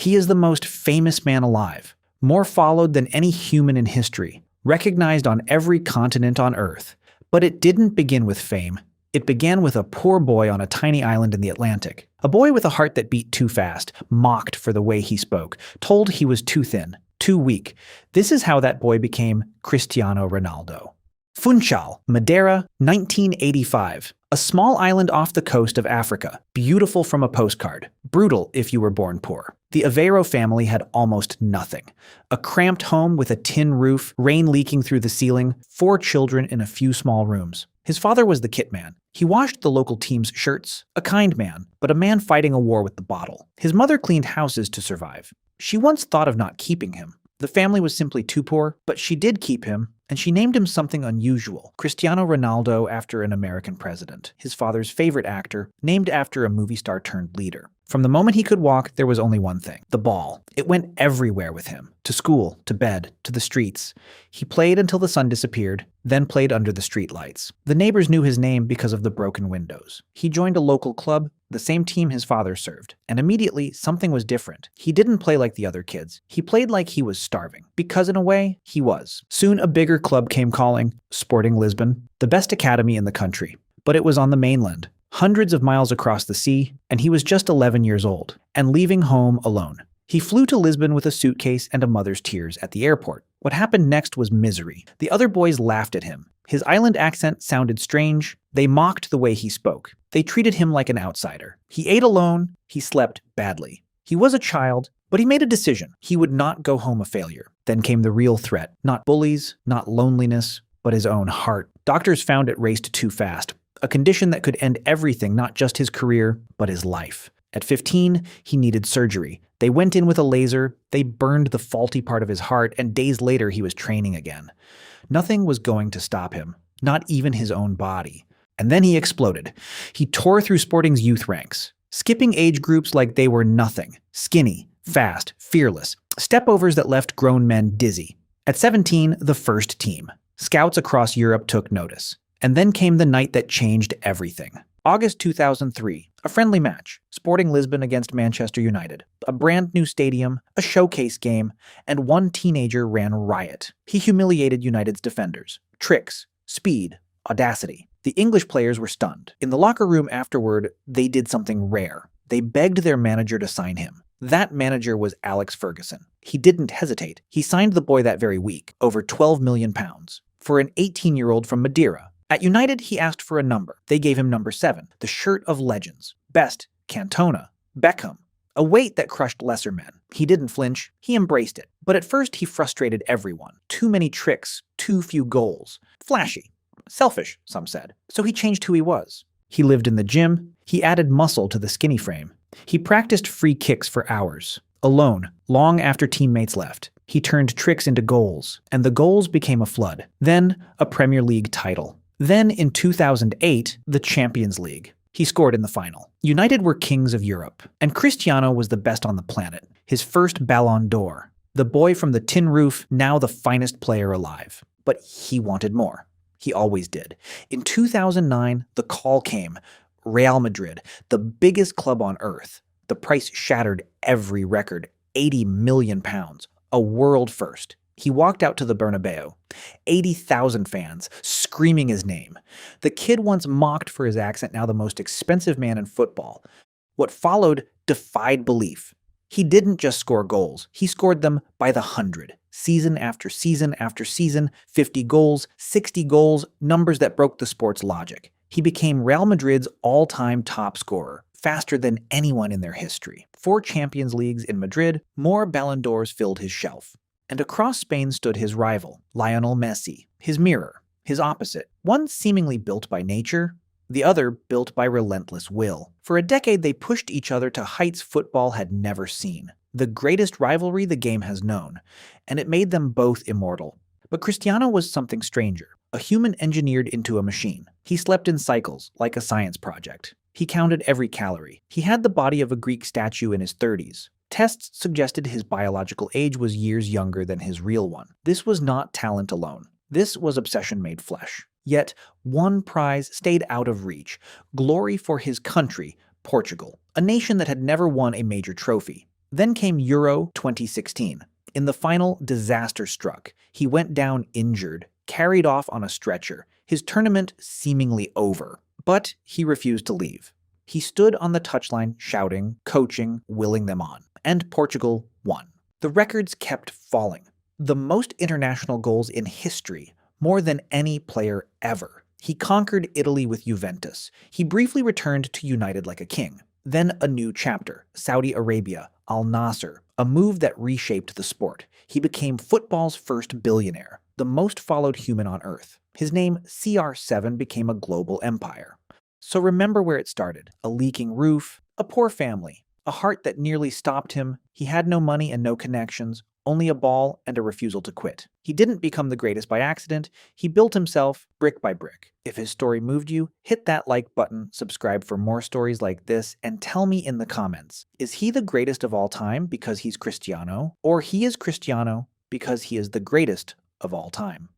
He is the most famous man alive, more followed than any human in history, recognized on every continent on Earth. But it didn't begin with fame. It began with a poor boy on a tiny island in the Atlantic. A boy with a heart that beat too fast, mocked for the way he spoke, told he was too thin, too weak. This is how that boy became Cristiano Ronaldo. Funchal, Madeira, 1985. A small island off the coast of Africa, beautiful from a postcard, brutal if you were born poor. The Aveiro family had almost nothing. A cramped home with a tin roof, rain leaking through the ceiling, 4 children in a few small rooms. His father was the kit man. He washed the local team's shirts, a kind man, but a man fighting a war with the bottle. His mother cleaned houses to survive. She once thought of not keeping him. The family was simply too poor, but she did keep him, and she named him something unusual, Cristiano Ronaldo, after an American president, his father's favorite actor, named after a movie star turned leader. From the moment he could walk, there was only one thing: the ball. It went everywhere with him, to school, to bed, to the streets. He played until the sun disappeared, then played under the streetlights. The neighbors knew his name because of the broken windows. He joined a local club, the same team his father served, and immediately something was different. He didn't play like the other kids. He played like he was starving, because in a way, he was. Soon a bigger club came calling, Sporting Lisbon, the best academy in the country. But it was on the mainland, hundreds of miles across the sea, and he was just 11 years old, and leaving home alone. He flew to Lisbon with a suitcase and a mother's tears at the airport. What happened next was misery. The other boys laughed at him. His island accent sounded strange. They mocked the way he spoke. They treated him like an outsider. He ate alone. He slept badly. He was a child, but he made a decision. He would not go home a failure. Then came the real threat. Not bullies, not loneliness, but his own heart. Doctors found it raced too fast. A condition that could end everything, not just his career, but his life. At 15, he needed surgery. They went in with a laser, they burned the faulty part of his heart, and days later he was training again. Nothing was going to stop him, not even his own body. And then he exploded. He tore through Sporting's youth ranks, skipping age groups like they were nothing. Skinny, fast, fearless. Stepovers that left grown men dizzy. At 17, the first team. Scouts across Europe took notice. And then came the night that changed everything. August 2003, a friendly match, Sporting Lisbon against Manchester United. A brand new stadium, a showcase game, and one teenager ran riot. He humiliated United's defenders. Tricks, speed, audacity. The English players were stunned. In the locker room afterward, they did something rare. They begged their manager to sign him. That manager was Alex Ferguson. He didn't hesitate. He signed the boy that very week, over £12 million, for an 18-year-old from Madeira. At United, he asked for a number. They gave him number 7, the shirt of legends. Best, Cantona, Beckham. A weight that crushed lesser men. He didn't flinch. He embraced it. But at first, he frustrated everyone. Too many tricks, too few goals. Flashy. Selfish, some said. So he changed who he was. He lived in the gym. He added muscle to the skinny frame. He practiced free kicks for hours. Alone, long after teammates left. He turned tricks into goals, and the goals became a flood. Then, a Premier League title. Then, in 2008, the Champions League. He scored in the final. United were kings of Europe, and Cristiano was the best on the planet. His first Ballon d'Or. The boy from the tin roof, now the finest player alive. But he wanted more. He always did. In 2009, the call came. Real Madrid, the biggest club on earth. The price shattered every record. £80 million. A world first. He walked out to the Bernabeu. 80,000 fans, screaming his name. The kid once mocked for his accent, now the most expensive man in football. What followed defied belief. He didn't just score goals, he scored them by the 100. Season after season after season, 50 goals, 60 goals, numbers that broke the sport's logic. He became Real Madrid's all-time top scorer, faster than anyone in their history. 4 Champions Leagues in Madrid, more Ballon d'Ors filled his shelf. And across Spain stood his rival, Lionel Messi, his mirror, his opposite, one seemingly built by nature, the other built by relentless will. For a decade, they pushed each other to heights football had never seen, the greatest rivalry the game has known, and it made them both immortal. But Cristiano was something stranger, a human engineered into a machine. He slept in cycles, like a science project. He counted every calorie. He had the body of a Greek statue in his 30s. Tests suggested his biological age was years younger than his real one. This was not talent alone. This was obsession made flesh. Yet, one prize stayed out of reach. Glory for his country, Portugal, a nation that had never won a major trophy. Then came Euro 2016. In the final, disaster struck. He went down injured, carried off on a stretcher, his tournament seemingly over. But he refused to leave. He stood on the touchline shouting, coaching, willing them on. And Portugal won. The records kept falling. The most international goals in history, more than any player ever. He conquered Italy with Juventus. He briefly returned to United like a king. Then a new chapter, Saudi Arabia, Al Nasser, a move that reshaped the sport. He became football's first billionaire, the most followed human on Earth. His name, CR7, became a global empire. So remember where it started. A leaking roof, a poor family, a heart that nearly stopped him. He had no money and no connections, only a ball and a refusal to quit. He didn't become the greatest by accident. He built himself brick by brick. If his story moved you, hit that like button, subscribe for more stories like this, and tell me in the comments, is he the greatest of all time because he's Cristiano, or he is Cristiano because he is the greatest of all time?